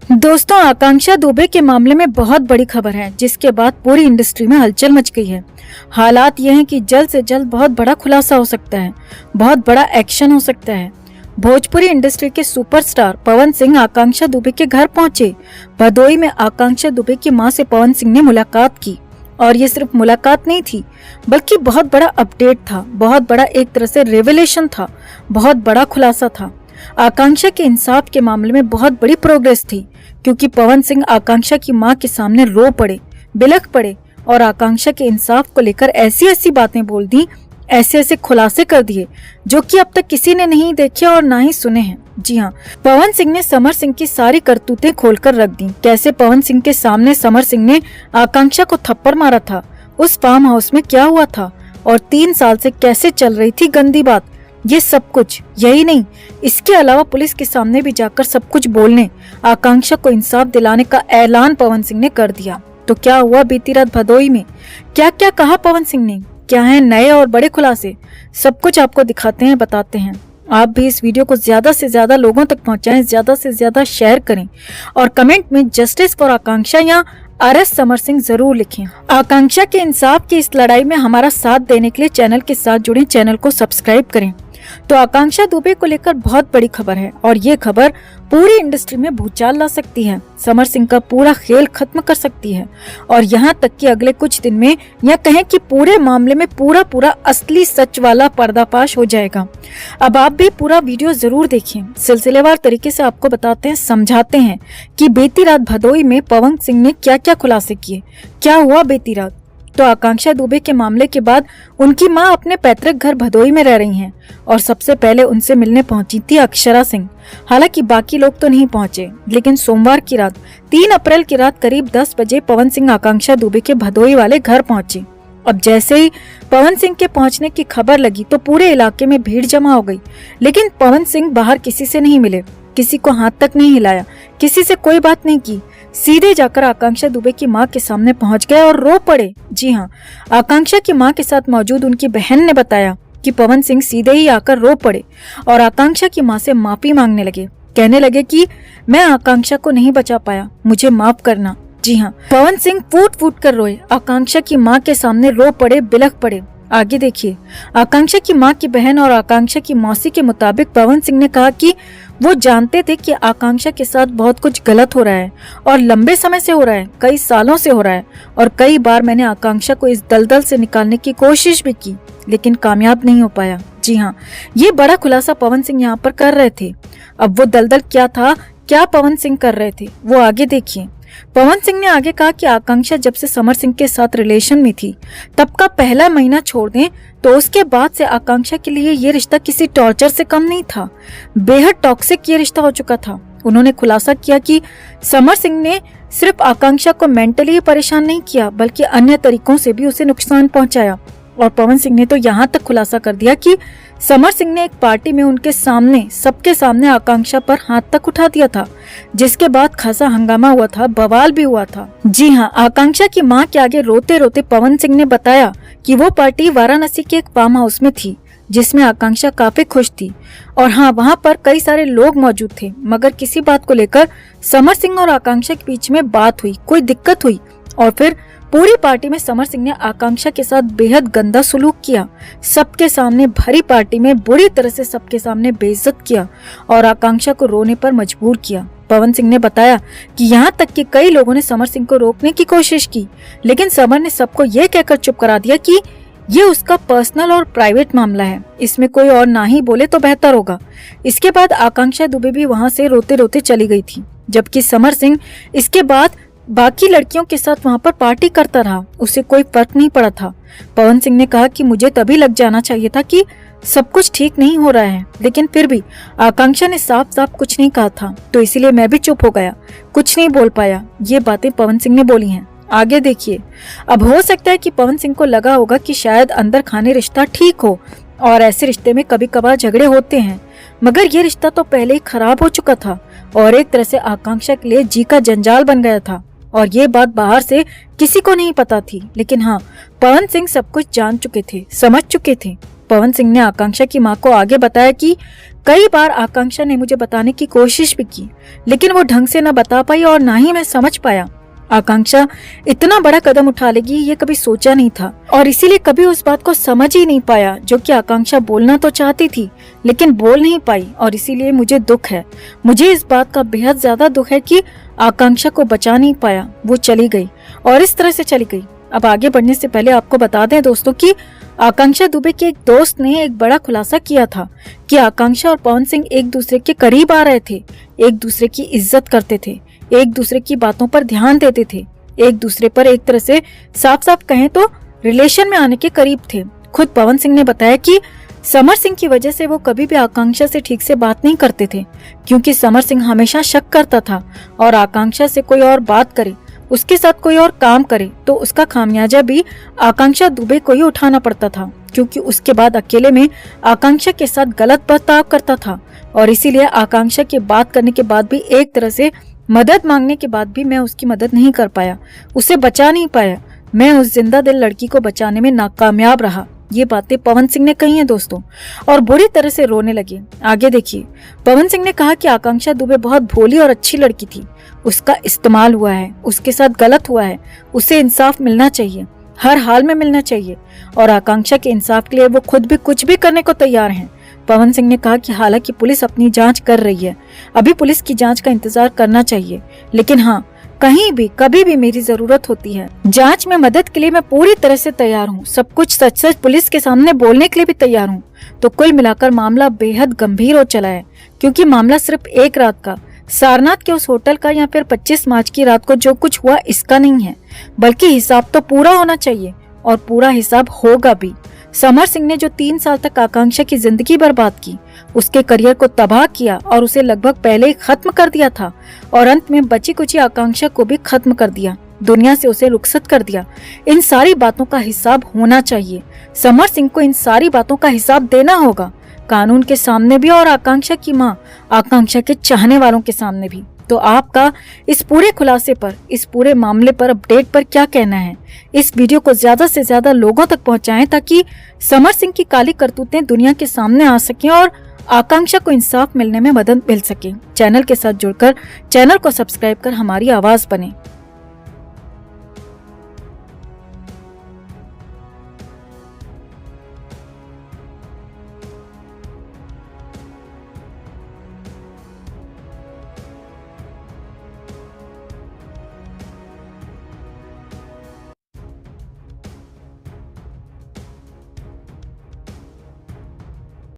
दोस्तों, आकांक्षा दुबे के मामले में बहुत बड़ी खबर है जिसके बाद पूरी इंडस्ट्री में हलचल मच गई है। हालात ये हैं कि जल्द से जल्द बहुत बड़ा खुलासा हो सकता है, बहुत बड़ा एक्शन हो सकता है। भोजपुरी इंडस्ट्री के सुपरस्टार पवन सिंह आकांक्षा दुबे के घर पहुंचे। भदोई में आकांक्षा दुबे की मां से पवन सिंह ने मुलाकात की और ये सिर्फ मुलाकात नहीं थी बल्कि बहुत बड़ा अपडेट था, बहुत बड़ा एक तरह से रेवलेशन था, बहुत बड़ा खुलासा था। आकांक्षा के इंसाफ के मामले में बहुत बड़ी प्रोग्रेस थी क्योंकि पवन सिंह आकांक्षा की मां के सामने रो पड़े, बिलख पड़े और आकांक्षा के इंसाफ को लेकर ऐसी ऐसी बातें बोल दी, ऐसे ऐसे खुलासे कर दिए जो कि अब तक किसी ने नहीं देखे और ना ही सुने हैं। जी हाँ, पवन सिंह ने समर सिंह की सारी करतूतें खोलकर रख दी। कैसे पवन सिंह के सामने समर सिंह ने आकांक्षा को थप्पड़ मारा था, उस फार्म हाउस में क्या हुआ था और 3 साल से कैसे चल रही थी गंदी बात, ये सब कुछ। यही नहीं, इसके अलावा पुलिस के सामने भी जाकर सब कुछ बोलने, आकांक्षा को इंसाफ दिलाने का ऐलान पवन सिंह ने कर दिया। तो क्या हुआ बीती रात भदोई में, क्या क्या कहा पवन सिंह ने, क्या है नए और बड़े खुलासे, सब कुछ आपको दिखाते हैं, बताते हैं। आप भी इस वीडियो को ज्यादा से ज्यादा लोगों तक पहुंचाएं, ज्यादा से ज्यादा शेयर करें और कमेंट में जस्टिस फॉर आकांक्षा या अरेस्ट समर सिंह जरूर लिखें। आकांक्षा के इंसाफ की इस लड़ाई में हमारा साथ देने के लिए चैनल के साथ जुड़े, चैनल को सब्सक्राइब करें। तो आकांक्षा दुबे को लेकर बहुत बड़ी खबर है और ये खबर पूरी इंडस्ट्री में भूचाल ला सकती है, समर सिंह का पूरा खेल खत्म कर सकती है और यहाँ तक कि अगले कुछ दिन में या कहें कि पूरे मामले में पूरा असली सच वाला पर्दाफाश हो जाएगा। अब आप भी पूरा वीडियो जरूर देखें, सिलसिलेवार तरीके से आपको बताते हैं, समझाते हैं कि बीती रात भदोई में पवन सिंह ने क्या क्या खुलासे किए, क्या हुआ बीती रात। तो आकांक्षा दुबे के मामले के बाद उनकी मां अपने पैतृक घर भदोई में रह रही हैं और सबसे पहले उनसे मिलने पहुंची थी अक्षरा सिंह। हालांकि बाकी लोग तो नहीं पहुंचे, लेकिन सोमवार की रात 3 अप्रैल की रात करीब 10 बजे पवन सिंह आकांक्षा दुबे के भदोई वाले घर पहुंचे। अब जैसे ही पवन सिंह के पहुंचने की खबर लगी तो पूरे इलाके में भीड़ जमा हो गई, लेकिन पवन सिंह बाहर किसी से नहीं मिले, किसी को हाथ तक नहीं हिलाया, किसी से कोई बात नहीं की, सीधे जाकर आकांक्षा दुबे की मां के सामने पहुंच गए और रो पड़े। जी हाँ, आकांक्षा की मां के साथ मौजूद उनकी बहन ने बताया कि पवन सिंह सीधे ही आकर रो पड़े और आकांक्षा की मां से माफी मांगने लगे, कहने लगे कि मैं आकांक्षा को नहीं बचा पाया, मुझे माफ करना। जी हाँ, पवन सिंह फूट फूट कर रोए, आकांक्षा की मां के सामने रो पड़े, बिलख पड़े। आगे देखिए, आकांक्षा की मां की बहन और आकांक्षा की मौसी के मुताबिक पवन सिंह ने कहा कि वो जानते थे कि आकांक्षा के साथ बहुत कुछ गलत हो रहा है और लंबे समय से हो रहा है, कई सालों से हो रहा है और कई बार मैंने आकांक्षा को इस दलदल से निकालने की कोशिश भी की लेकिन कामयाब नहीं हो पाया। जी हाँ, ये बड़ा खुलासा पवन सिंह यहाँ पर कर रहे थे। अब वो दलदल क्या था, क्या पवन सिंह कर रहे थे, वो आगे देखिए। पवन सिंह ने आगे कहा कि आकांक्षा जब से समर सिंह के साथ रिलेशन में थी तब का पहला महीना छोड़ दें तो उसके बाद से आकांक्षा के लिए ये रिश्ता किसी टॉर्चर से कम नहीं था, बेहद टॉक्सिक ये रिश्ता हो चुका था। उन्होंने खुलासा किया कि समर सिंह ने सिर्फ आकांक्षा को मेंटली परेशान नहीं किया बल्कि अन्य तरीकों से भी उसे नुकसान पहुंचाया। और पवन सिंह ने तो यहाँ तक खुलासा कर दिया कि समर सिंह ने एक पार्टी में उनके सामने, सबके सामने आकांक्षा पर हाथ तक उठा दिया था, जिसके बाद खासा हंगामा हुआ था, बवाल भी हुआ था। जी हाँ, आकांक्षा की मां के आगे रोते रोते पवन सिंह ने बताया कि वो पार्टी वाराणसी के एक फार्म हाउस में थी जिसमें आकांक्षा काफी खुश थी और हाँ, वहाँ पर कई सारे लोग मौजूद थे, मगर किसी बात को लेकर समर सिंह और आकांक्षा के बीच में बात हुई, कोई दिक्कत हुई और फिर पूरी पार्टी में समर सिंह ने आकांक्षा के साथ बेहद गंदा सुलूक किया, सबके सामने भरी पार्टी में बुरी तरह से सबके सामने बेइज्जत किया और आकांक्षा को रोने पर मजबूर किया। पवन सिंह ने बताया कि यहाँ तक कि कई लोगों ने समर सिंह को रोकने की कोशिश की, लेकिन समर ने सबको ये कहकर चुप करा दिया कि ये उसका पर्सनल और प्राइवेट मामला है, इसमें कोई और ना ही बोले तो बेहतर होगा। इसके बाद आकांक्षा दुबे भी वहाँ से रोते रोते चली गई थी, जबकि समर सिंह इसके बाद बाकी लड़कियों के साथ वहाँ पर पार्टी करता रहा, उसे कोई फर्क नहीं पड़ा था। पवन सिंह ने कहा कि मुझे तभी लग जाना चाहिए था कि सब कुछ ठीक नहीं हो रहा है, लेकिन फिर भी आकांक्षा ने साफ साफ कुछ नहीं कहा था तो इसीलिए मैं भी चुप हो गया, कुछ नहीं बोल पाया। ये बातें पवन सिंह ने बोली हैं। आगे देखिए, अब हो सकता है कि पवन सिंह को लगा होगा कि शायद अंदर खाने रिश्ता ठीक हो और ऐसे रिश्ते में कभी कभार झगड़े होते हैं, मगर ये रिश्ता तो पहले ही खराब हो चुका था और एक तरह से आकांक्षा के लिए जी का जंजाल बन गया था और ये बात बाहर से किसी को नहीं पता थी, लेकिन हाँ, पवन सिंह सब कुछ जान चुके थे, समझ चुके थे। पवन सिंह ने आकांक्षा की मां को आगे बताया कि कई बार आकांक्षा ने मुझे बताने की कोशिश भी की, लेकिन वो ढंग से न बता पाई और ना ही मैं समझ पाया। आकांक्षा इतना बड़ा कदम उठा लेगी ये कभी सोचा नहीं था, और इसीलिए कभी उस बात को समझ ही नहीं पाया जो कि आकांक्षा बोलना तो चाहती थी लेकिन बोल नहीं पाई। और इसीलिए मुझे दुख है, मुझे इस बात का बेहद ज्यादा दुख है कि आकांक्षा को बचा नहीं पाया। वो चली गई और इस तरह से चली गई। अब आगे बढ़ने से पहले आपको बता दें दोस्तों कि आकांक्षा दुबे के एक दोस्त ने एक बड़ा खुलासा किया था कि आकांक्षा और पवन सिंह एक दूसरे के करीब आ रहे थे, एक दूसरे की इज्जत करते थे, एक दूसरे की बातों पर ध्यान देते थे, एक दूसरे पर एक तरह से साफ साफ कहें तो रिलेशन में आने के करीब थे। खुद पवन सिंह ने बताया कि समर सिंह की वजह से वो कभी भी आकांक्षा से ठीक से बात नहीं करते थे, क्योंकि समर सिंह हमेशा शक करता था और आकांक्षा से कोई और बात करे, उसके साथ कोई और काम करे तो उसका खामियाजा भी आकांक्षा दुबे को ही उठाना पड़ता था, क्योंकि उसके बाद अकेले में आकांक्षा के साथ गलत बर्ताव करता था। और इसीलिए आकांक्षा की बात करने के बाद भी, एक तरह से मदद मांगने के बाद भी मैं उसकी मदद नहीं कर पाया, उसे बचा नहीं पाया। मैं उस जिंदा दिल लड़की को बचाने में नाकामयाब रहा। ये बातें पवन सिंह ने कही हैं दोस्तों, और बुरी तरह से रोने लगे। आगे देखिए, पवन सिंह ने कहा कि आकांक्षा दुबे बहुत भोली और अच्छी लड़की थी, उसका इस्तेमाल हुआ है, उसके साथ गलत हुआ है, उसे इंसाफ मिलना चाहिए, हर हाल में मिलना चाहिए, और आकांक्षा के इंसाफ के लिए वो खुद भी कुछ भी करने को तैयार हैं। पवन सिंह ने कहा कि हालांकि पुलिस अपनी जांच कर रही है, अभी पुलिस की जांच का इंतजार करना चाहिए, लेकिन हाँ, कहीं भी कभी भी मेरी जरूरत होती है, जांच में मदद के लिए मैं पूरी तरह से तैयार हूँ, सब कुछ सच सच पुलिस के सामने बोलने के लिए भी तैयार हूँ। तो कुल मिलाकर मामला बेहद गंभीर हो चला है, क्योंकि मामला सिर्फ एक रात का, सारनाथ के उस होटल का या फिर 25 मार्च की रात को जो कुछ हुआ इसका नहीं है, बल्कि हिसाब तो पूरा होना चाहिए, और पूरा हिसाब होगा भी। समर सिंह ने जो 3 साल तक आकांक्षा की जिंदगी बर्बाद की, उसके करियर को तबाह किया और उसे लगभग पहले ही खत्म कर दिया था, और अंत में बची कुची आकांक्षा को भी खत्म कर दिया, दुनिया से उसे रुखसत कर दिया। इन सारी बातों का हिसाब होना चाहिए। समर सिंह को इन सारी बातों का हिसाब देना होगा, कानून के सामने भी और आकांक्षा की माँ, आकांक्षा के चाहने वालों के सामने भी। तो आपका इस पूरे खुलासे पर, इस पूरे मामले पर, अपडेट पर क्या कहना है? इस वीडियो को ज्यादा से ज्यादा लोगों तक पहुंचाएं ताकि समर सिंह की काली करतूतें दुनिया के सामने आ सकें और आकांक्षा को इंसाफ मिलने में मदद मिल सके। चैनल के साथ जुड़कर चैनल को सब्सक्राइब कर हमारी आवाज बने।